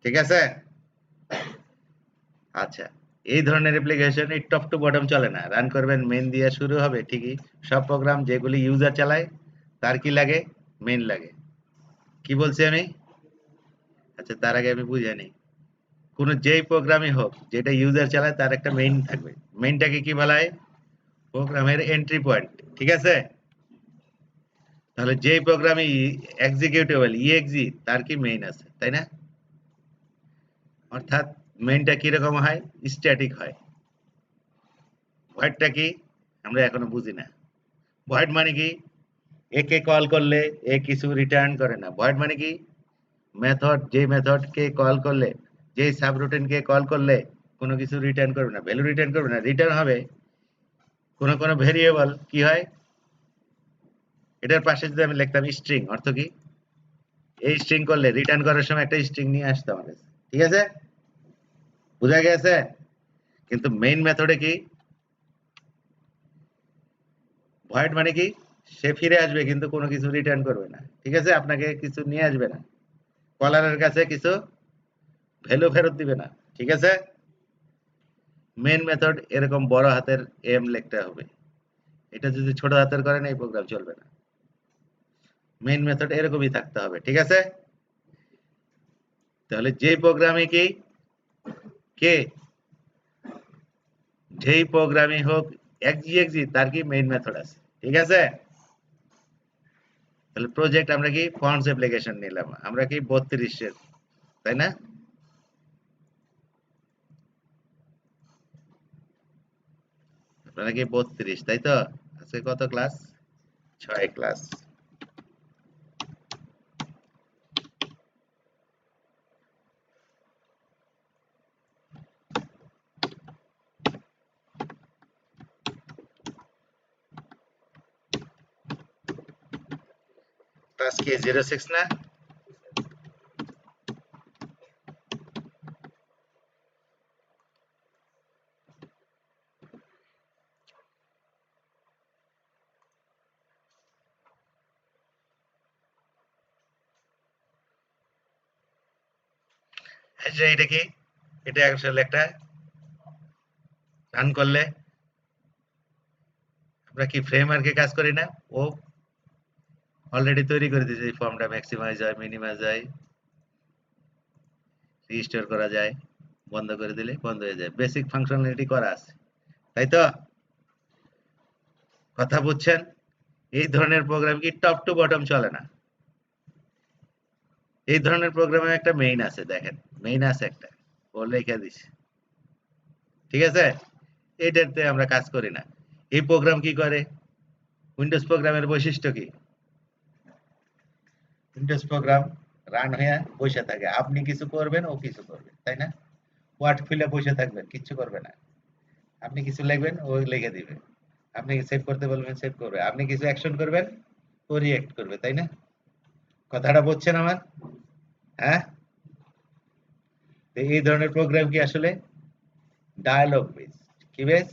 ঠিক আছে? আচ্ছা, এই ধরনের অ্যাপ্লিকেশন এই টপ টু বটম চলে না। রান করবেন মেইন দিয়ে শুরু হবে ঠিকই। সব প্রোগ্রাম যেগুলি ইউজার চালায় তার কি লাগে? মেইন লাগে। কি বলছি আমি? আচ্ছা, তার আগে আমি বুঝাই নিই। কোন যেই প্রোগ্রামই হোক যেটা ইউজার চালায় তার একটা মেইন থাকবে। মেইনটাকে কি বলা হয়? প্রোগ্রামের এন্ট্রি পয়েন্ট। ঠিক আছে? তাহলে যেই প্রোগ্রামে এক্সিকিউটেবল ইএক্সি তার কি মেইন আছে, তাই না? অর্থাৎ মেইনটা কিরকম হয়? স্ট্যাটিক হয়। ভয়েডটা কি? আমরা এখনো বুঝি না। ভয়েড মানে কি? একে কল করলে এ কিছু রিটার্ন করে না। ভয়েড মানে কি? মেথড যে মেথডকে কল করলে, যেই সাবরুটিনকে কল করলে কোনো কিছু রিটার্ন করবে না। ভ্যালু রিটার্ন করবে না। রিটার্ন হবে কোনো ভেরিয়েবল কি হয়? এটার পাশে যদি আমি লিখতাম স্ট্রিং অর্থ কি? এই স্ট্রিং করলে রিটার্ন করার সময় একটা স্ট্রিং নিয়ে আসতো আমার কাছে। ঠিক আছে? বুঝা গেছে? কিন্তু মেইন মেথডে কি? ভয়েড মানে কি? সে ফিরে আসবে কিন্তু কোনো কিছু রিটার্ন করবে না। ঠিক আছে? আপনাকে কিছু নিয়ে আসবে না। কলারের কাছে কিছু ভ্যালু ফেরত দিবে না। ঠিক আছে? মেইন মেথড এরকম বড় হাতের এম লিখতে হবে। এটা যদি ছোট হাতের করেন এই প্রোগ্রাম চলবে না। মেইন মেথড এরকমই থাকতে হবে। ঠিক আছে? তাহলে যেই প্রোগ্রামে কি কে যেই প্রোগ্রামই হোক এক্সিএক্সি তার কি মেইন মেথড আছে। ঠিক আছে? তাহলে প্রজেক্ট আমরা কি ফন্টস অ্যাপ্লিকেশন নিলাম। আমরা কি 32 এর, তাই না? আপনারা কি 32, তাই তো? আজকে কত ক্লাস? 6 ক্লাস। ক্লাস কি 06 না? আচ্ছা, এটা কি? এটা আসলে একটা রান করলে আমরা কি ফ্রেমওয়ার্কে কাজ করি না? ও অলরেডি তৈরি করে দিয়েছে। এই ফর্মটা ম্যাক্সিমাইজ হয়, মিনিমাইজ হয়, রিস্টোর করা যায়, বন্ধ করে দিলে বন্ধ হয়ে যায়। বেসিক ফাংশনালিটি করা আছে। তাই তো? কথা বুঝছেন? এই ধরনের প্রোগ্রাম কি টপ টু বটম চলে না। এই ধরনের প্রোগ্রামে একটা মেইন আছে দেখেন। মেইন আছে একটা। ও লিখে দিছে। ঠিক আছে? এটাতে আমরা কাজ করি না। এই প্রোগ্রাম কি করে? উইন্ডোজ প্রোগ্রামের বৈশিষ্ট্য কি? উইন্ডোজ প্রোগ্রাম রান হয়ে বসে থাকে। আপনি কিছু করবেন, ও কিছু করবে। তাই না? ওয়ার্ড খুলে বসে থাকবেন, কিচ্ছু করবে না। আপনি কিছু লিখবেন, ও লিখে দিবে। আপনি সেভ করতে বলবেন, সেভ করবে। আপনি কিছু অ্যাকশন করবেন, ও রিঅ্যাক্ট করবে। তাই না? কথাটা বুঝছেন আমার? হ্যাঁ? তো এই ধরনের প্রোগ্রাম কি আসলে ডায়ালগ বেস? কি বেস?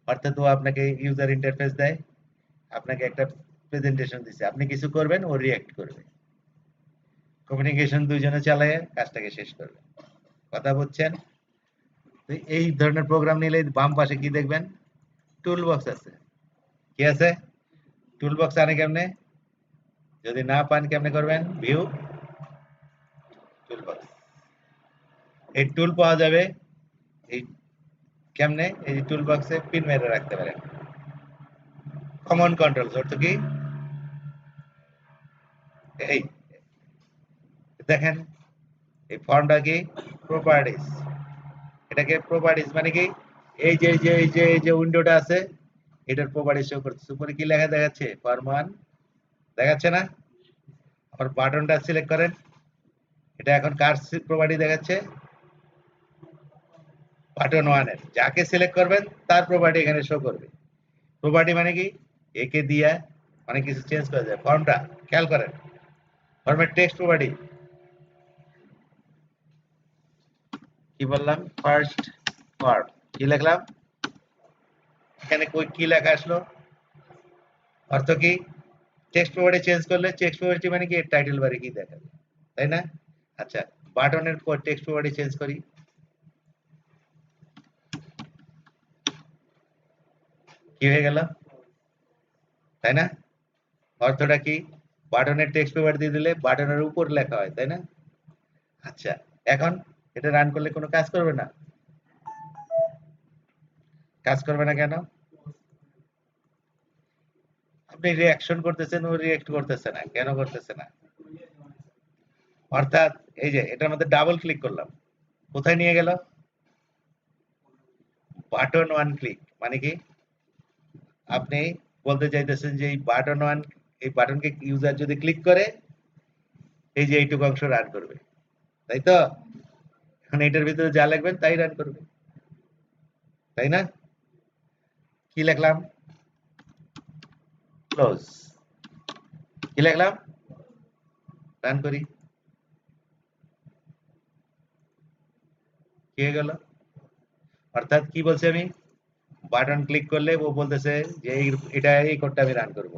অর্থাৎ ও আপনাকে ইউজার ইন্টারফেস দেয়, আপনাকে একটা প্রেজেন্টেশন দিচ্ছে। আপনি কিছু করবেন, ও রিঅ্যাক্ট করবে। কমিউনিকেশন দুইজনে চালায় কাজটাকে শেষ করবে। কথা বুঝছেন? তো এই ধরনের প্রোগ্রাম নিলে বাম পাশে কি দেখবেন? টুল বক্স আছে। কি আছে? টুল বক্স আনে কেমনে? যদি না পান কেমনে করবেন? View tool box. এই টুল পাওয়া যাবে এই কেমনে? এই টুল বক্সে পিন মেরে রাখতে পারেন। কমন কন্ট্রোলস অর্থ কি? এই দেখেন, এই ফর্মটা কি? প্রপার্টিস। এটাকে প্রপার্টিস মানে কি? এই যে উইন্ডোটা আছে এটার প্রপার্টিস শো করতেছে। উপরে কি লেখা দেখাচ্ছে? ফর্ম 1 দেখাচ্ছে না? আবার বাটনটা সিলেক্ট করেন। এটা এখন কার প্রপার্টি দেখাচ্ছে? বাটন 1 এর। যাকে সিলেক্ট করবেন তার প্রপার্টি এখানে শো করবে। প্রপার্টি মানে কি? একে দিয়া অনেক কিছু চেঞ্জ করা যায়। ফর্মটা খেয়াল করেন। ফর্মের টেক্সট প্রপার্টি কি বললাম? ফার্স্ট ফর্ম কি লিখলাম? এখানে কি লেখা আসলো? অর্থ কি? টেক্সট প্রপার্টি চেঞ্জ করলে টেক্সট প্রপার্টি মানে কি? এর টাইটেল বারে কি দেখাবে। তাই না? আচ্ছা, বাটনের টেক্সট প্রপার্টি চেঞ্জ করি, কি হয়ে গেল, তাই না? অর্থটা কি, বাটনের টেক্সট প্রপার্টি দিয়ে দিলে বাটনের উপর লেখা হয়, তাই না? আচ্ছা, এখন এটা রান করলে কোনো কাজ করবে না, কাজ করবে না কেন? আপনি রিঅ্যাকশন করতেছেন, ও রিঅ্যাক্ট করতেছে না, কেন করতেছে না? অর্থাৎ এই যে এটার মধ্যে ডাবল ক্লিক করলাম, কোথায় নিয়ে গেল, বাটন ওয়ান ক্লিক, মানে কি আপনি বলতে চাইতেছেন যে এই বাটন ওয়ান, এই বাটনকে ইউজার যদি ক্লিক করে এই যে এইটুকু অংশ রান করবে, তাই তো? এখন এটার ভিতরে যা লিখবেন তাই রান করবে, তাই না? কি লিখলাম, ক্লোজ, কি লিখলাম, রান করি, কি হয়ে গেল? অর্থাৎ কি বলছি আমি, বাটন ক্লিক করলে ও বলতেছে যে এটা এই কোডটা আমি রান করব,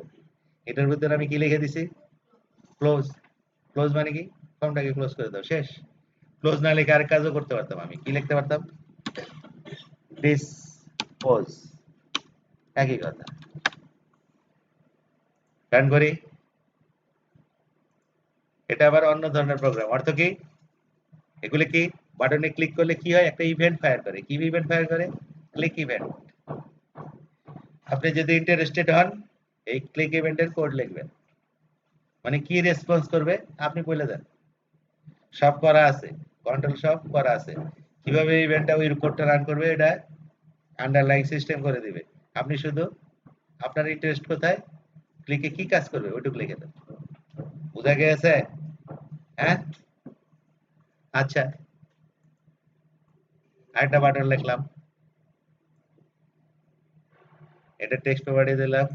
এটার ভিতরে আমি কি লিখে দিছি, ক্লোজ, ক্লোজ মানে কি ফর্মটাকে ক্লোজ করে দাও, শেষ। ক্লোজ না লিখে আরেক কাজও করতে পারতাম, আমি কি লিখতে পারতাম, দিস পোজ, একই কথা, রান করি। এটা আবার অন্য ধরনের প্রোগ্রাম, অর্থ কি, এগুলো কি বাটনে ক্লিক করলে কি হয়, একটা ইভেন্ট ফায়ার করে, কি ইভেন্ট ফায়ার করে, ক্লিক ইভেন্ট। আপনি যদি ইন্টারেস্টেড হন এই ক্লিক ইভেন্টের কোড লিখবেন, মানে কি রেসপন্স করবে আপনি বলে দেন, সব করা আছে, কন্ট্রোল সব করা আছে, কিভাবে ইভেন্টটা ওই কোডটা রান করবে এটা আন্ডারলাইন সিস্টেম করে দিবে, আপনি শুধু আপনার ইন্টারেস্ট কোথায়, ক্লিকে কি কাজ করবে ওইটুকু লিখে দেন, বুঝা গেছে? হ্যাঁ, আচ্ছা, আরেকটা বাটন লিখলাম, এটা টেক্সট প্রপার্টি দিলাম,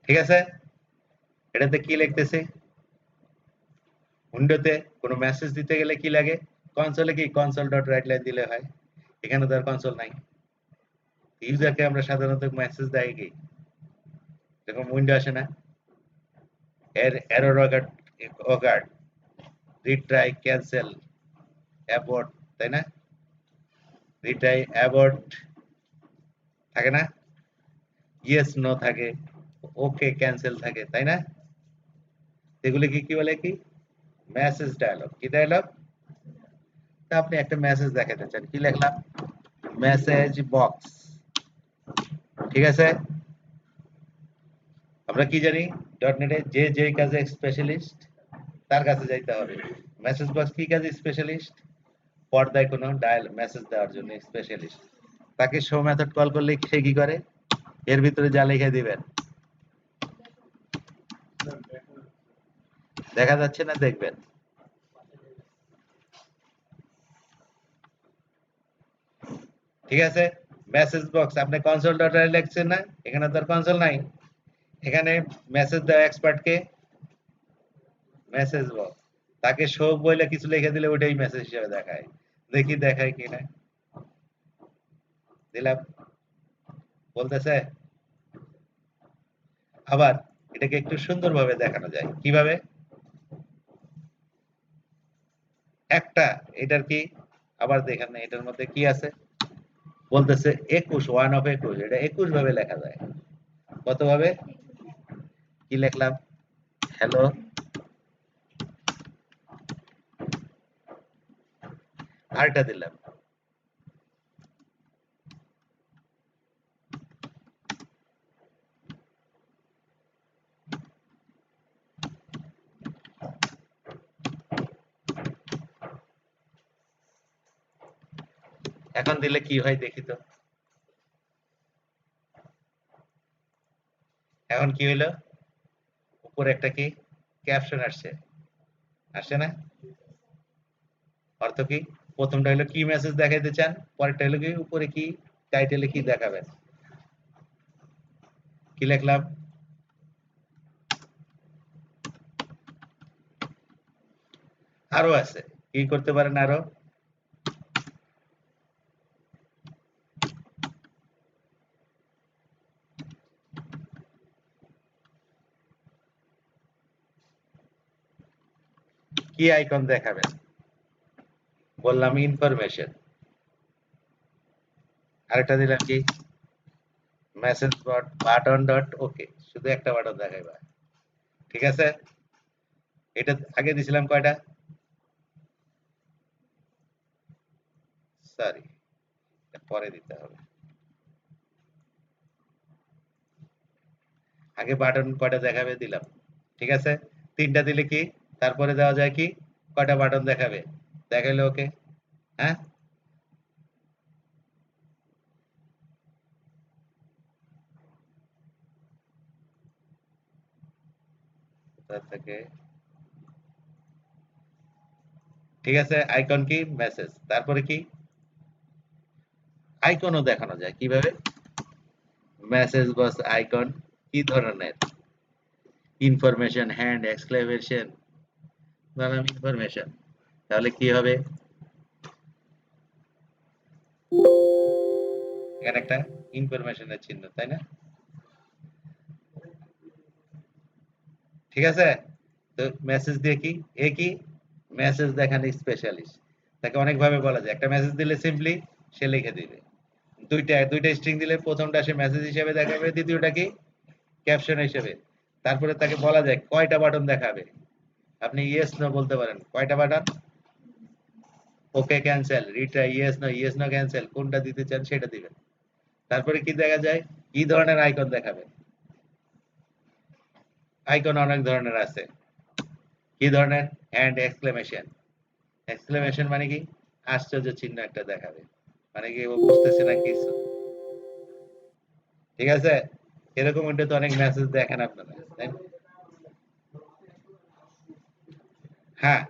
ঠিক আছে? এটাতে কি লিখতেছে, উইন্ডোতে কোনো মেসেজ দিতে গেলে কি লাগে, কনসোলে কি কনসোল ডট রাইট লাইন দিলে হয়, এখানে তো আর কনসোল নাই, ইউজারকে আমরা সাধারণত মেসেজ দেয় কি যখন উইন্ডো আসে না, এরর অগার্ড, রিট্রাই, ক্যান্সেল, অ্যাবর্ট, তাই না? রিট্রাই, অ্যাবর্ট থাকে না, ইয়েস নো থাকে, ওকে ক্যান্সেল থাকে, তাই না? এগুলো কি কি বলে, কি মেসেজ ডায়লগ, কি ডায়লগ, তা আপনি একটা মেসেজ দেখাতে চান, কি লিখলাম, মেসেজ বক্স, ঠিক আছে? আমরা কি জানি ডট নেটে যে যে কাজে স্পেশালিস্ট তার কাছে যাইতে হবে, মেসেজ বক্স কি কাজে স্পেশালিস্ট, পর্দায় কোনো ডায়াল মেসেজ দেওয়ার জন্য স্পেশালিস্ট, তাকে শো মেথড কল করলে সে কি করে, এর ভিতরে যা লিখে দিবেন, দেখা যাচ্ছে না, দেখবেন, ঠিক আছে? মেসেজ বক্স আপনি কনসোল ডট লিখছেন না, এখানে তো আর কনসোল নাই, এখানে মেসেজ দেওয়া এক্সপার্টকে মেসেজ বক্স, তাকে শো বলে কিছু লিখে দিলে ওটাই মেসেজ হিসেবে দেখায়, দেখি দেখায় কিনা, দিলাম, বলতেছে। আবার এটাকে একটু সুন্দরভাবে দেখানো যায় কিভাবে, একটা এটার কি, আবার দেখেন না এটার মধ্যে কি আছে, বলতেছে 21, 1 of 21, এটা 21 ভাবে লেখা যায়, কত ভাবে, কি লিখলাম, হ্যালো, আরটা দিলাম, এখন দিলে কি হয় দেখি তো, এখন কি হইলো, উপরে একটা কি ক্যাপশন আসছে, আসছে না, অর্থ কি, প্রথমটা হলো কি মেসেজ দেখাইতে চান, পরেরটা হলো কি উপরে কি টাইটেলে কি দেখাবেন, কি লিখলাম, আরো আছে, কি করতে পারেন আরো, কি আইকন দেখাবেন? বললাম ইনফরমেশন। আরেকটা দিলাম কি মেসেজ বাটন ডট ওকে, শুধু একটা বাটন দেখাইবা। ঠিক আছে, এটা আগে দিছিলাম কয়টা? সরি, পরে দিতে হবে। আগে বাটন কয়টা দেখাবে দিলাম। ঠিক আছে, তিনটা দিলে কি তারপরে দেওয়া যায় কি কয়টা বাটন দেখাবে, দেখাইলে ওকে। হ্যাঁ, কোথা থেকে? ঠিক আছে, আইকন কি মেসেজ, তারপরে কি আইকনও দেখানো যায় কিভাবে? মেসেজ বক্স আইকন কি ধরনের? ইনফরমেশন, হ্যান্ড, এক্সক্লেমেশন, ধরলাম ইনফরমেশন। তাহলে কি হবে? এখানে একটা ইনফরমেশনের চিহ্ন, তাই না? ঠিক আছে, তো মেসেজ দিয়ে কি এ কি মেসেজ দেখানো স্পেশালিস্ট। তাকে অনেকভাবে বলা যায়, একটা মেসেজ দিলে সিম্পলি সে লিখে দিবে। দুইটা দুইটা স্ট্রিং দিলে প্রথমটা সে মেসেজ হিসেবে দেখাবে, দ্বিতীয়টা কি ক্যাপশন হিসেবে। তারপরে তাকে বলা যায় কয়টা বাটন দেখাবে। আপনি ইয়েস নো বলতে পারেন, কয়টা button? Okay, cancel, retry, yes no cancel, কোনটা দিতে চান সেটা দিবেন। তারপরে কি দেখা যায়, কি ধরনের আইকন দেখাবে? আইকন অনেক ধরনের আছে। কি ধরনের? Hand, exclamation. এক্সক্লেমেশন মানে কি আশ্চর্য চিহ্ন একটা দেখাবে, মানে কি ও বুঝতেছে না কিছু। ঠিক আছে, এরকম উইন্ডো তো অনেক মেসেজ দেখেন আপনারা, তাই না? হ্যাঁ,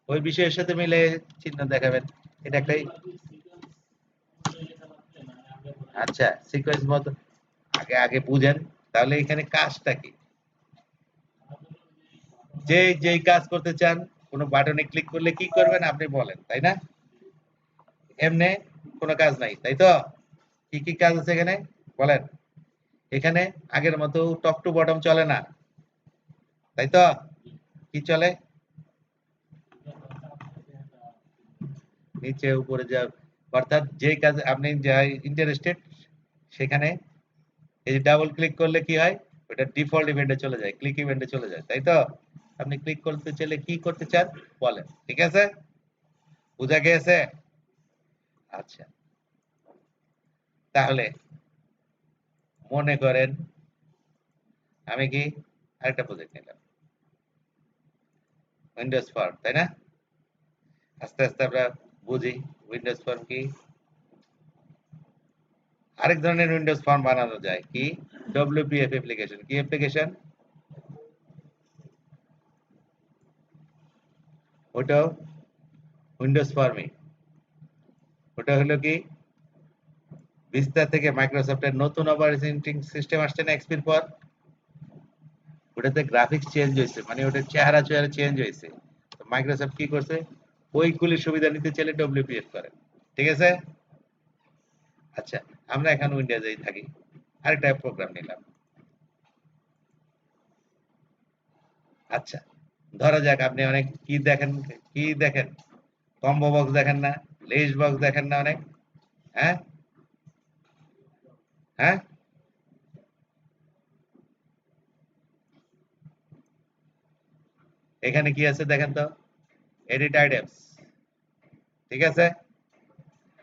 ওই বিষয়ের সাথে মিলে চিহ্ন দেখাবেন। এটা একটাই। আচ্ছা, সিকোয়েন্স মতো আগে আগে বুঝেন, তাহলে এখানে কাজটা কি? যেই কাজ করতে চান, কোনো বাটনে ক্লিক করলে কি করবেন আপনি বলেন, তাই না? এমনে কোনো কাজ নাই, তাই তো? কি কি কাজ আছে এখানে বলেন? এখানে আগের মতো টপ টু বটম চলে না, তাই তো? কি চলে? নিচে উপরে যা, অর্থাৎ যে কাজ আপনি যা ইন্টারেস্টেড সেখানে এই যে ডাবল ক্লিক করলে কি হয়, ওটা ডিফল্ট ইভেন্টে চলে যায়, ক্লিক ইভেন্টে চলে যায়, তাই তো? আপনি ক্লিক করতে চাইলে কি করতে চান বলেন, ঠিক আছে? বুঝা গেছে? আচ্ছা, তাহলে মনে করেন আমি কি আরেকটা প্রজেক্ট নিলাম, উইন্ডোজ ফর্ম, তাই না? আস্তে আস্তে আমরা বুঝি উইন্ডোজ ফর্ম কি। আরেক ধরনের উইন্ডোজ ফর্ম বানানো যায় কি, ডব্লিউপিএফ অ্যাপ্লিকেশন। কি অ্যাপ্লিকেশন? ওটাও উইন্ডোজ ফর্মই। ওটা হলো কি ভিস্তা থেকে মাইক্রোসফটের নতুন অপারেটিং সিস্টেম আসছে না এক্সপির পর, ওটাতে গ্রাফিক্স চেঞ্জ হয়েছে, মানে ওটার চেহারা চেহারা চেঞ্জ হয়েছে। তো মাইক্রোসফট কি করছে, ওইগুলি সুবিধা নিতে চাইলে ডব্লিউপিএফ করে। ঠিক আছে, আচ্ছা, আমরা এখন উইন্ডোজেই থাকি, আরেকটা প্রোগ্রাম নিলাম। আচ্ছা, ধরা যাক আপনি অনেক কি দেখেন, কি দেখেন, কম্বো বক্স দেখেন না, লিস্ট বক্স দেখেন না অনেক? হ্যাঁ, হ্যাঁ, এখানে কি আছে দেখেন তো, এডিট আইটেমস। ঠিক আছে,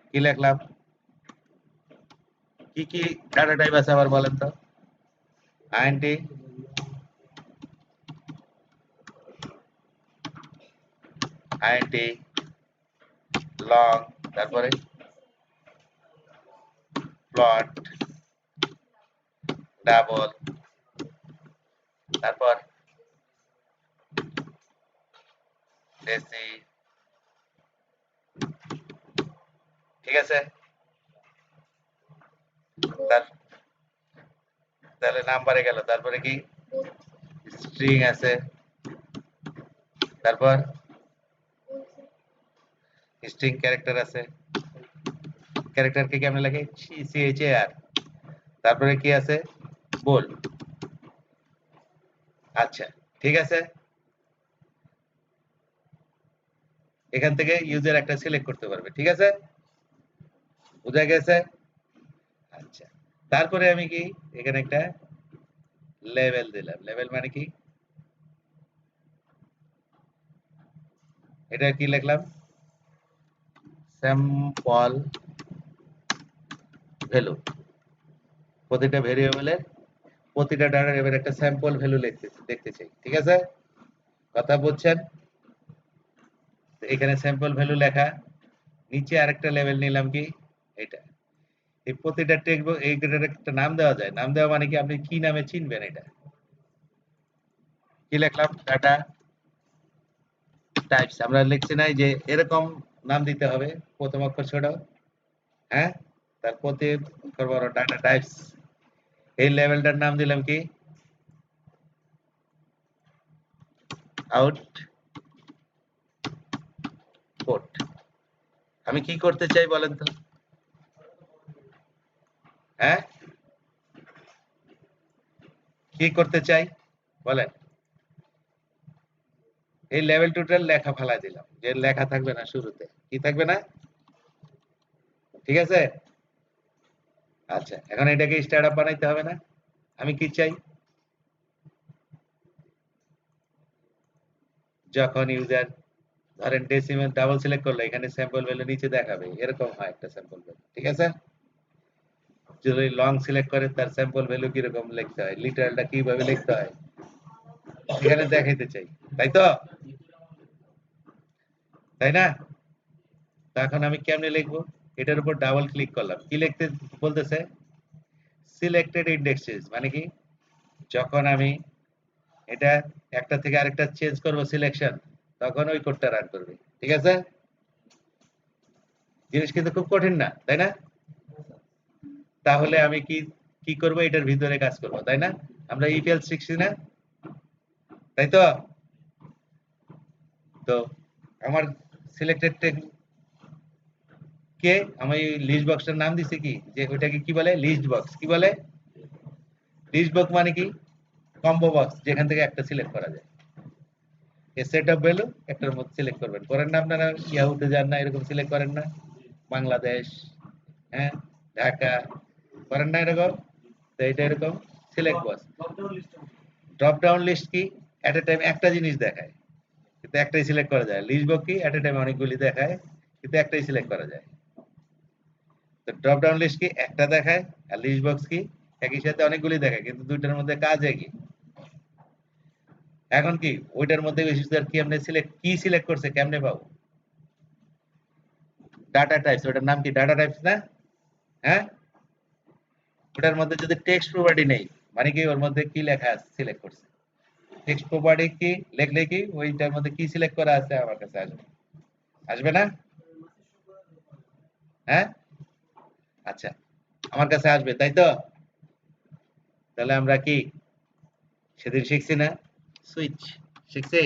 কি লিখলাম, কি কি ডাটা টাইপ আছে আবার বলেন তো? আইএনটি, আইএনটি লং, তারপরে প্লট, ডাবল, তারপর ডেসি। ঠিক আছে, তার তাহলে নাম্বারে গেল, তারপরে কি স্ট্রিং আছে, তারপর স্ট্রিং ক্যারেক্টার আছে, ক্যারেক্টার কে কেমনে লাগে, CHAR। তারপরে কি আছে, বোল্ড। আচ্ছা, ঠিক আছে, এখান থেকে ইউজার একটা সিলেক্ট করতে পারবে, ঠিক আছে? বোঝা গেছে? আচ্ছা, তারপরে আমি কি এখানে একটা লেভেল দিলাম। লেভেল মানে কি, এটা কি লিখলাম, স্যাম্পল ভ্যালু। প্রতিটা ভেরিয়েবলের প্রতিটা ডাটার এবার একটা স্যাম্পল ভ্যালু দেখতে চাই, ঠিক আছে? কথা বুঝছেন? এখানে স্যাম্পল ভ্যালু লেখা, নিচে আরেকটা লেভেল নিলাম কি এটা। এই প্রতিটা টেক্সট এইটার একটা নাম দেওয়া যায়। নাম দেওয়া মানে কি, আপনি কি নামে চিনবেন এটা? কি লিখলাম, ডাটা টাইপস। আমরা লিখছি নাই যে এরকম নাম দিতে হবে, প্রথম অক্ষর ছোট, হ্যাঁ, তার প্রতি অক্ষর বড়, ডাটা টাইপস। এই লেভেলটার নাম দিলাম কি, আউটপুট। আমি কি করতে চাই বলেন তো? হ্যাঁ, কি করতে চাই বলেন? এই লেভেল টোটাল লেখা ফালাই দিলাম, যে লেখা থাকবে না শুরুতে, কি থাকবে না, ঠিক আছে? আচ্ছা, এখন এটাকে স্টার্ট আপ বানাইতে হবে না? আমি কি চাই, যখন ইউজার ধরেন ডেসিমেল ডাবল সিলেক্ট করলে এখানে স্যাম্পল ভ্যালু নিচে দেখাবে, এরকম হয় একটা স্যাম্পল ভ্যালু, ঠিক আছে? যদি লং সিলেক্ট করে তার স্যাম্পল ভ্যালু কিরকম লিখতে হয়, লিটারালটা কিভাবে লিখতে হয় এখানে দেখাইতে চাই, তাই তো? তাই না? তো এখন আমি কেমনে লিখবো, এটার উপর ডাবল ক্লিক করলাম, কি লিখতে বলতেছে, সিলেক্টেড ইন্ডেক্সেস মানে কি, যখন আমি এটা একটা থেকে আরেকটা চেঞ্জ করব সিলেকশন, তখন ওই কোডটা রান করবে, ঠিক আছে? জিনিস কিন্তু খুব কঠিন না, তাই না? তাহলে আমি কি কি করব, এটার ভিতরে কাজ করব, তাই না? আমরা ইফ এলস শিখছি না, তাই তো? তো আমার সিলেক্টেড কে, আমি লিস্ট বক্সটার নাম দিছি কি, যে ওইটাকে কি বলে, লিস্ট বক্স। কি বলে, লিস্ট বক্স মানে কি, কম্বো বক্স, যেখান থেকে একটা সিলেক্ট করা যায়। এ সেট অফ ভ্যালু একটার মধ্যে সিলেক্ট করবেন, করেন না আপনারা? ইয়াহুতে যান না, এরকম সিলেক্ট করেন না? বাংলাদেশ, হ্যাঁ, ঢাকা, করেন না এরকম? তো এটা এরকম select box. Drop down list কি, এট এ টাইম একটা জিনিস দেখায়, কিন্তু একটাই সিলেক্ট করা যায়। লিস্ট বক্স কি, এট এ টাইম অনেকগুলি দেখায়, কিন্তু একটাই সিলেক্ট করা যায়। তো ড্রপ ডাউন লিস্ট কি, একটা দেখায়, আর লিস্ট বক্স কি, একই সাথে অনেকগুলি দেখায়, কিন্তু দুইটার মধ্যে কাজ একই। এখন কি ওইটার মধ্যে ইউজার কি আপনি সিলেক্ট কি সিলেক্ট করছে কেমনে পাবো, ডাটা টাইপস, ওটার নাম কি, ডাটা টাইপস না? হ্যাঁ, ওটার মধ্যে যদি টেক্সট প্রপার্টি নেই, মানে কি ওর মধ্যে কি লেখা আছে সিলেক্ট করছে, টেক্সট প্রপার্টি কি লিখলে কি ওইটার মধ্যে কি সিলেক্ট করা আছে আমার কাছে আসবে, আসবে না? হ্যাঁ, আচ্ছা, আমার কাছে আসবে, তাই তো? তাহলে আমরা কি সেদিন শিখছি না, সুইচ শিখছি,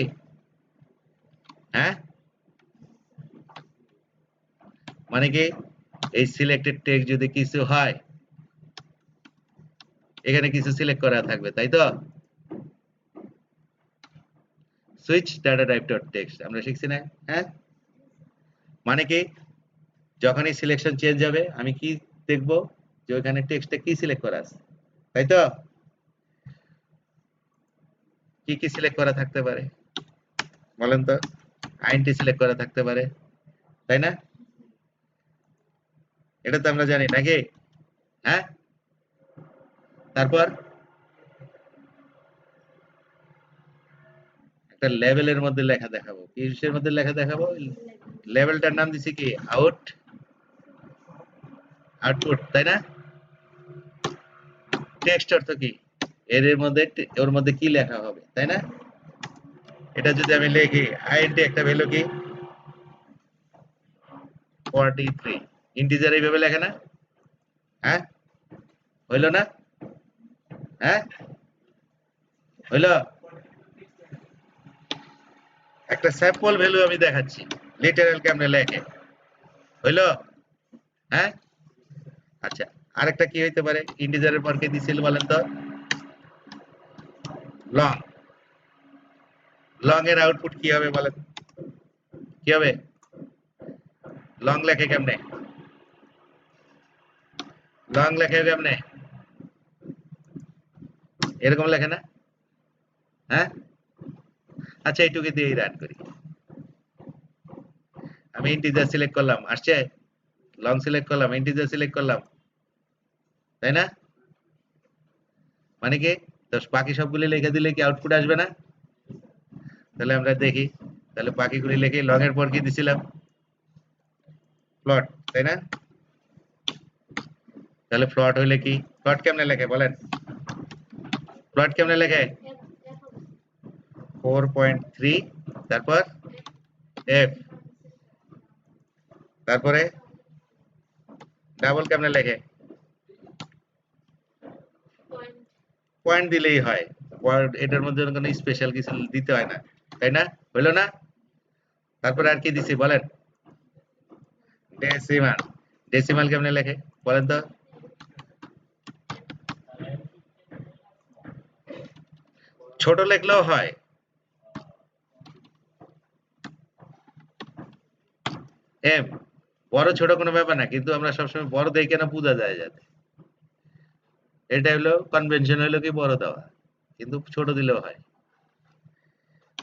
হ্যাঁ? মানে কি, এই সিলেক্টেড টেক্সট যদি কিছু হয়, এখানে কিছু সিলেক্ট করা থাকবে, তাই তো? Switch data type dot text আমরা শিখছি না, হ্যাঁ? মানে কি, যখনই সিলেকশন চেঞ্জ হবে আমি কি দেখব, যে ওখানে টেক্সটে কি সিলেক্ট করা আছে, তাই তো? কি কি সিলেক্ট করা থাকতে পারে বলেন তো? আইএনটি সিলেক্ট করা থাকতে পারে, তাই না? এটা তো আমরা জানি নাকি, হ্যাঁ? তারপর একটা লেভেলের মধ্যে লেখা দেখাবো, কিসের মধ্যে লেখা দেখাবো, লেভেলটার নাম দিছি কি, আউটপুট, তাই না? টেক্সট অর্থ কি, এর মধ্যে ওর মধ্যে কি লেখা হবে, তাই না? এটা যদি আমি লিখি আইএনটি একটা ভ্যালু কি 43, ইন্টিজার এইভাবে লেখে না, হ্যাঁ? হইল না, হ্যাঁ? হইল, একটা স্যাম্পল ভ্যালু আমি দেখাচ্ছি, লিটারাল কেমনে লেখে, হইল, হ্যাঁ? আচ্ছা, আরেকটা কি হইতে পারে, ইন্টিজারের পর কি দিছিল বলেন তো, লং। লং এর আউটপুট কি হবে বলেন, কি হবে? লং লেখে কেমনে? লং লেখে কেমনে? এরকম লেখে না? হ্যাঁ, আচ্ছা এইটুকু দিয়েই রান করি। আমি ইন্টিজার সিলেক্ট করলাম, আসছে? লং সিলেক্ট করলাম, ইন্টিজার সিলেক্ট করলাম, তাই না? মানে কি, তো বাকি সবগুলি লিখে দিলে কি আউটপুট আসবে না? তাহলে আমরা দেখি, তাহলে বাকিগুলি লিখে লং এর পর কি দিছিলাম? প্লট, তাই না? তাহলে প্লট হইলে কি, প্লট কেমনে লেখে বলেন? প্লট কেমনে লেখে? 4.3, তারপর এফ, তারপরে ডাবল কেমনে লেখে? পয়েন্ট দিলেই হয়, এটার মধ্যে কোনো স্পেশাল কিছু দিতে হয় না, তাই না? হইলো না? তারপরে আর কি দিছি বলেন? ডেসিমাল, ডেসিমাল কেমনে লেখে বলেন তো? ছোট লেখলেও হয়, এম, বড় ছোট কোনো ব্যাপার না, কিন্তু আমরা সবসময় বড় দেখে না বোঝা যায় যাতে, এটা হলো কনভেনশন, হলো কি বড় দেওয়া, কিন্তু ছোট দিলেও হয়।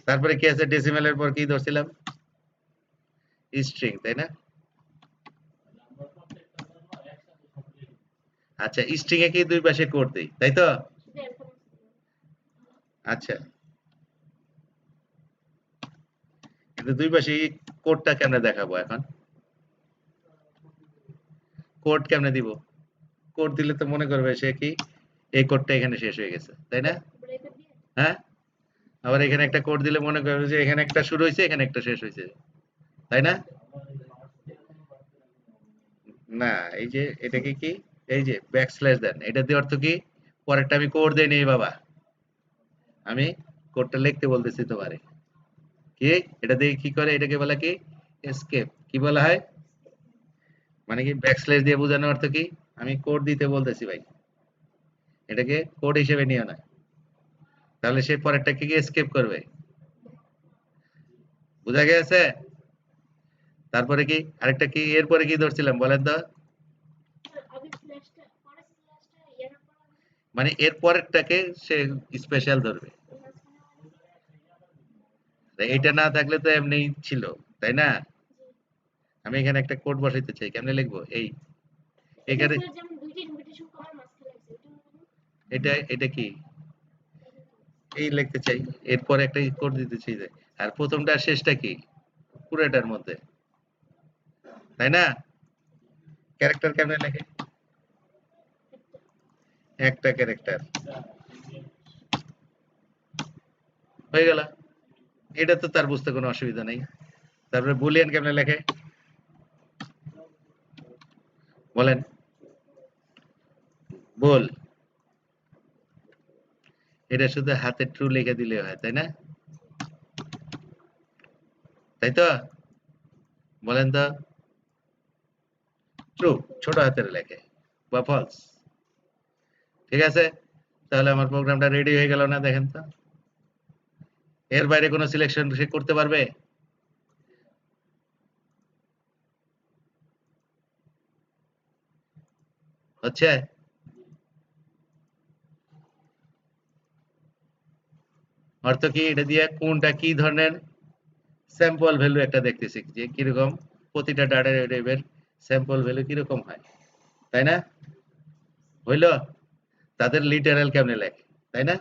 তারপরে কি আছে, ডেসিমালের পর কি ধরছিলাম? স্ট্রিং, তাই না? আচ্ছা, স্ট্রিং এ কি দুই পাশে কোড দেই, তাই তো? আচ্ছা, কিন্তু দুই পাশে কোডটা কেমনে দেখাবো এখন? কোড কেমনে দিব? কোড দিলে তো মনে করবে সে কি এই কোডটা এখানে শেষ হয়ে গেছে, তাই না? হ্যাঁ, আবার এখানে একটা কোড দিলে মনে করবে যে এখানে একটা শুরু হয়েছে, এখানে একটা শেষ হয়েছে, তাই না? না, এই যে এটাকে কি, এই যে ব্যাকস্ল্যাশ দেন, এটা দিয়ে অর্থ কি, পরেরটা আমি কোড দেই নেই বাবা, আমি কোডটা লিখতে বলতেছি তোমারে, কি এটা দিয়ে কি করে, এটাকে বলা কি, এসকেপ, কি বলা হয়, মানে কি ব্যাকস্ল্যাশ দিয়ে বোঝানোর অর্থ কি, আমি কোড দিতে বলতেছি ভাই, এটাকে কোড হিসেবে নিও না, তাহলে সে পরেরটাকে কি এসকেপ করবে, বুঝা গেছে? তারপরে কি আরেকটা কি, এরপরে কি ধরছিলাম বলেন তো? মানে এর পরেরটাকে সে স্পেশাল ধরবে, এটা না থাকলে তো এমনি ছিল, তাই না? আমি এখানে একটা কোড বসাইতে চাই, কেমনে লিখবো, এই এখানে, এটা এটা কি, এই লিখতে চাই, এরপর একটা কোড দিতে চাই যে, আর প্রথমটা আর শেষটা কি, পুরোটার মধ্যে, তাই না? ক্যারেক্টার কেমনে লেখে? একটা ক্যারেক্টার, হয়ে গেল, এটা তো তার বুঝতে কোনো অসুবিধা নেই। তারপরে বুলিয়ান কেমনে লেখে বলেন? বল, এটা শুধু হাতে ট্রু লিখে দিলে হয়, তাই না? তাই তো, বলেন তো? ট্রু, ছোট হাতের লেখে, বা ফলস, ঠিক আছে? তাহলে আমার প্রোগ্রামটা রেডি হয়ে গেল না, দেখেন তো? এর বাইরে কোনো সিলেকশন সে করতে পারবে? হচ্ছে? অর্থ কি, এটা দিয়ে কোনটা কি ধরনের স্যাম্পল ভ্যালু একটা দেখতেছি, যে কিরকম প্রতিটা ডাটা টাইপের স্যাম্পল ভ্যালু কিরকম হয়, তাই না? হইল? তাদের লিটারাল কেমনে লেখে, তাই না?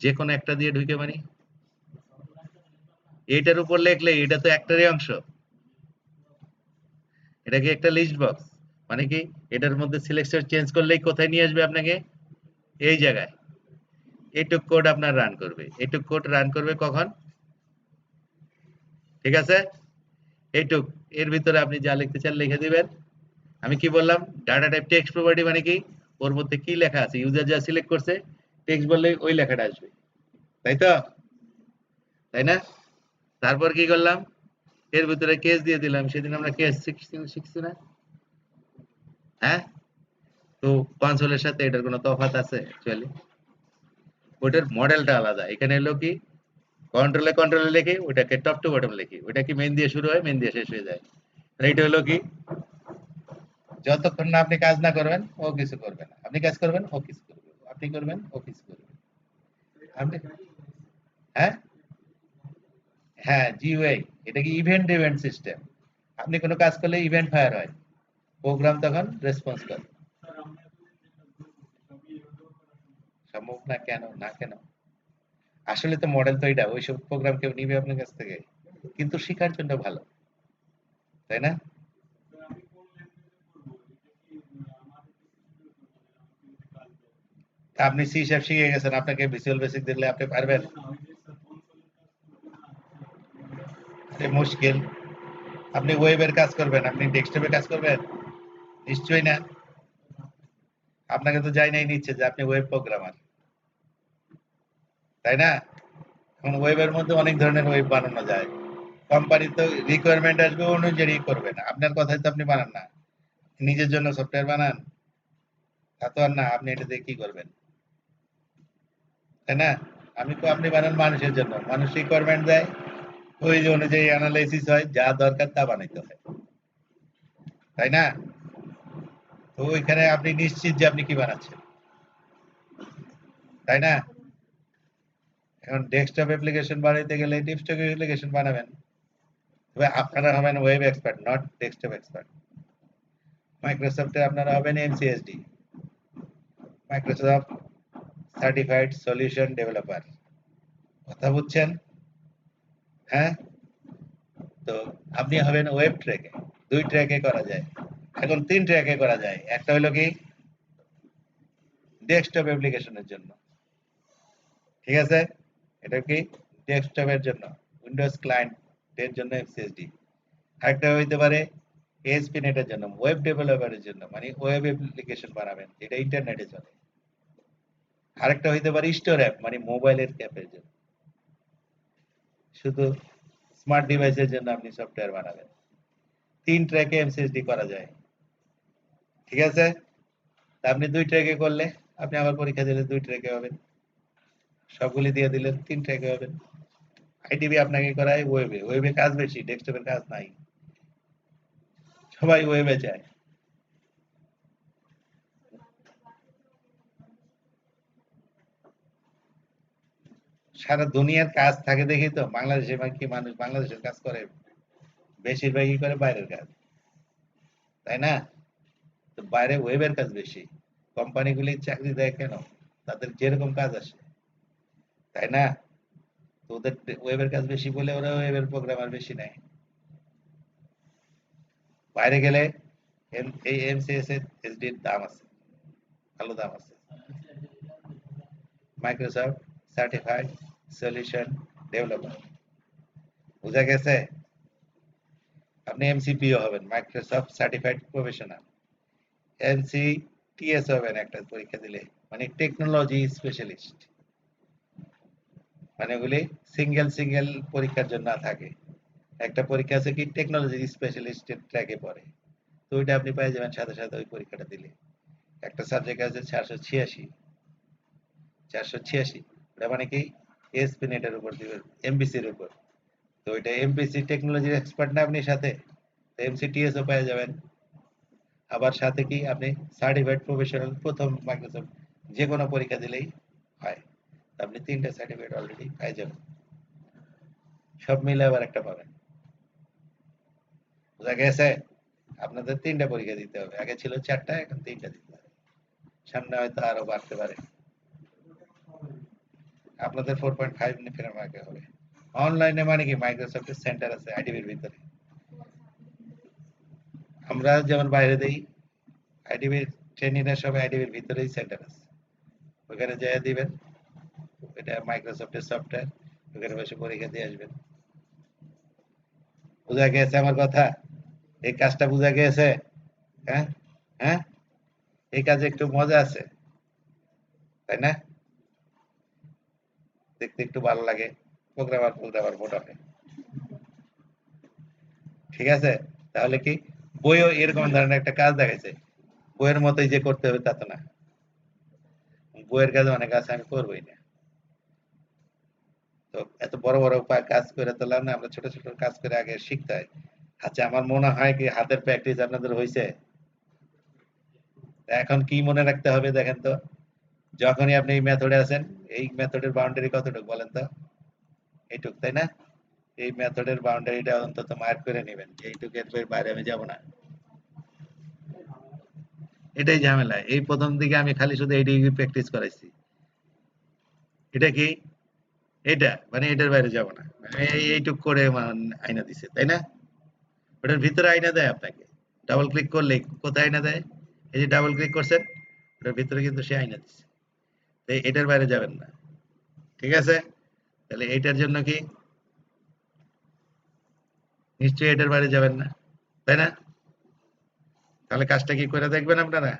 যে কোনো একটা দিয়ে ঢুকে, মানে এইটার উপর লেখলে এটা তো একটারই অংশ, এটা কি একটা লিস্ট বক্স, মানে কি এটার মধ্যে সিলেকশন চেঞ্জ করলেই কোথায় নিয়ে আসবে আপনাকে, এই জায়গায়, এইটুক কোড আপনার রান করবে, এইটুক কোড রান করবে কখন, ঠিক আছে? এইটুক, এর ভিতরে আপনি যা লিখতে চান লিখে দিবেন। আমি কি বললাম, ডাটা টাইপ টেক্সট প্রপার্টি, মানে কি ওর মধ্যে কি লেখা আছে, ইউজার যা সিলেক্ট করছে টেক্সট বললে ওই লেখাটা আসবে, তাই তো, তাই না? তারপর কি করলাম, এর ভিতরে কেস দিয়ে দিলাম, সেদিন আমরা কেস শিখছি না? হ্যাঁ, তো কনসোলের সাথে এটার কোনো তফাৎ আছে অ্যাকচুয়ালি? ওটার মডেলটা আলাদা। এখানে হলো কি কন্ট্রোলে লিখি, ওটাকে টপ টু বটম লিখি। ওটা কি মেইন দিয়ে শুরু হয়, মেইন দিয়ে শেষ হয়ে যায়। আর এইটা হলো কি যতক্ষণ না আপনি কাজ না করবেন ও কিছু করবে না। আপনি কাজ করবেন ও কিছু করবে। আপনি করবেন ও কিছু করবে। আপনি হ্যাঁ? হ্যাঁ, জিইউআই। এটা কি ইভেন্ট সিস্টেম। আপনি কোন কাজ করলে ইভেন্ট ফায়ার হয়। প্রোগ্রাম তখন রেসপন্স করে। সম্ভব না কেন? না কেন? আসলে তো মডেল তো এটা। ওইসব প্রোগ্রাম কেউ নিবে আপনার কাছ থেকে? কিন্তু শিখার জন্য ভালো। তাই না? আপনি সি শার্প শিখে গেছেন, আপনাকে ভিজুয়াল বেসিক দিলে আপনি পারবেন? আরে মুশকিল। আপনি ওয়েবের কাজ করবেন, আপনি ডেস্কটপে কাজ করবেন? নিশ্চয়ই না। আপনাকে তো যাই নাই নিচ্ছে যে আপনি ওয়েব প্রোগ্রামার। তাই না? এখন ওয়েবের মধ্যে অনেক ধরনের ওয়েব বানানো যায়। কোম্পানি তো রিকোয়ারমেন্ট আসবে ও অনুযায়ী করবে না। আপনার কথাই তো আপনি বানান না। নিজের জন্য সফটওয়্যার বানান। তা তো আর না। আপনি এটা দিয়ে কি করবেন? তাই না? আমি তো আপনি বানান মানুষের জন্য। মানুষ রিকোয়ারমেন্ট দেয়, ওই যে অনুযায়ী অ্যানালাইসিস হয়, যা দরকার তা বানাইতে হয়। তাই না? তো ওইখানে আপনি নিশ্চিত যে আপনি কি বানাচ্ছেন। তাই না? এখন ডেস্কটপ অ্যাপ্লিকেশন বানাইতে গেলে ডেস্কটপ অ্যাপ্লিকেশন বানাবেন। তবে আপনারা হবেন web expert, not desktop expert. মাইক্রোসফটে আপনারা হবেন MCSD, Microsoft certified solution developer. কথা বুঝছেন? হ্যাঁ? তো আপনি হবেন ওয়েব ট্র্যাকে। ২ ট্র্যাকে করা যায়। এখন ৩ ট্র্যাকে করা যায়। একটা হলো কি ডেস্কটপ অ্যাপ্লিকেশনের জন্য। ঠিক আছে? এটা কি ডেস্কটপের জন্য। উইন্ডোজ ক্লায়েন্ট এর জন্য এমসিএসডি। আরেকটা হইতে পারে ASP.NET এর জন্য, ওয়েব ডেভেলপারের জন্য, মানে ওয়েব অ্যাপ্লিকেশন বানাবেন যেটা ইন্টারনেটে চলে। আরেকটা হইতে পারে স্টোর অ্যাপ, মানে মোবাইলের অ্যাপের জন্য। শুধু স্মার্ট ডিভাইসের জন্য আপনি সফটওয়্যার বানাবেন। ৩ ট্র্যাকে এমসিএসডি করা যায়। ঠিক আছে? তা আপনি ২ ট্র্যাকে করলে আপনি আবার পরীক্ষা দিলে ২ ট্র্যাকে হবেন। সবগুলি দিয়ে দিলেন ৩ ট্র্যাকে হবেন। আইটিবি আপনাকে করায় ওয়েবে। ওয়েবে কাজ বেশি, ডেস্কটপের কাজ নাই। সবাই ওয়েবে চায়। সারা দুনিয়ার কাজ থাকে দেখি তো বাংলাদেশে কি মানুষ বাংলাদেশের কাজ করে? বেশিরভাগই করে বাইরের কাজ। তাই না? তো বাইরে ওয়েবের কাজ বেশি। কোম্পানিগুলি চাকরি দেয় কেন? তাদের যেরকম কাজ আসে। তাই না? তো ওদের ওয়েবের কাজ বেশি বলে ওরা ওয়েবের প্রোগ্রামার বেশি নেয়। বাইরে গেলে এই এমসিএস এর এসডির দাম আছে, ভালো দাম আছে। Microsoft certified solution developer. বুঝা গেছে? আপনি এমসিপিও হবেন, মাইক্রোসফট সার্টিফাইড প্রফেশনাল। এমসিটিএস হবেন একটা পরীক্ষা দিলে, মানে টেকনোলজি স্পেশালিস্ট। মানে ওগুলি সিঙ্গেল পরীক্ষার জন্য না থাকে। একটা পরীক্ষা আছে কি টেকনোলজি স্পেশালিস্টের ট্র্যাকে পড়ে। তো ওইটা আপনি পেয়ে যাবেন সাথে সাথে ওই পরীক্ষাটা দিলে। একটা সাবজেক্ট আছে 486, 486। ওটা মানে কি এসপি নেটের উপর দিবেন, এমবিসির উপর। তো ওইটা এমবিসি টেকনোলজির এক্সপার্ট না আপনি সাথে, তো এমসিটিএস ও পেয়ে যাবেন। আবার সাথে কি আপনি সার্টিফাইড প্রফেশনাল প্রথম মাইক্রোসফট যে কোনো পরীক্ষা দিলেই হয়। তো আপনি ৩ টা সার্টিফিকেট অলরেডি পেয়ে যাবেন। সব মিলে আবার একটা পাবেন। বোঝা গেছে? আপনাদের ৩ টা পরীক্ষা দিতে হবে। আগে ছিল ৪ টা, এখন ৩ টা দিতে হবে। সামনে হয়তো আরো বাড়তে পারে। আপনাদের 4.5 ফেরার আগে হবে। অনলাইনে মানে কি মাইক্রোসফটের সেন্টার আছে আইডিবির ভিতরে। আমরা যেমন বাইরে দেই, আইডিবির ট্রেনিংরা সব আইডিবির ভিতরেই সেন্টার আছে। ওখানে যেয়ে দিবেন। এটা মাইক্রোসফটের সফটওয়্যার। ওখানে বসে পরীক্ষা দিয়ে আসবেন। বুঝা গেছে আমার কথা? এই কাজটা বুঝা গেছে? হ্যাঁ? হ্যাঁ? এই কাজে একটু মজা আছে। তাই না? দেখতে একটু ভালো লাগে। প্রোগ্রামার মোটামুটি। ঠিক আছে? তাহলে কি বইও এরকম ধরনের একটা কাজ দেখাইছে। বইয়ের মতোই যে করতে হবে তা তো না। বইয়ের কাজ অনেক আছে আমি করবোই না। তো এত বড় বড় কাজ করে তো লাভ না, আমরা ছোট ছোট কাজ করে আগে শিখতে হয়। আচ্ছা, আমার মনে হয় কি হাতের প্র্যাকটিস আপনাদের হয়েছে? এখন কি মনে রাখতে হবে দেখেন তো, যখনই আপনি এই মেথডে আছেন, এই মেথডের বাউন্ডারি কতটুকু বলেন তো? এইটুক, তাই না? এই মেথডের বাউন্ডারিটা অন্তত মার্ক করে নেবেন যে এইটুকের বাইরে আমি যাব না। এটাই ঝামেলা। এই প্রথম দিকে আমি খালি শুধু এইটুকু প্র্যাকটিস করাইছি। এটা কি? এটা মানে এটার বাইরে যাব না, মানে এইটুক করে আইনা দিছে, তাই না? ওটার ভিতরে আইনা দেয় আপনাকে, ডাবল ক্লিক করলেই কোথায় আইনা দেয়? এই যে ডাবল ক্লিক করছেন, ওটার ভিতরে কিন্তু সে আইনা দিচ্ছে। তো এটার বাইরে যাবেন না, ঠিক আছে? তাহলে এইটার জন্য কি নিশ্চয়ই এটার বাইরে যাবেন না, তাই না? তাহলে কাজটা কি করে দেখবেন আপনারা?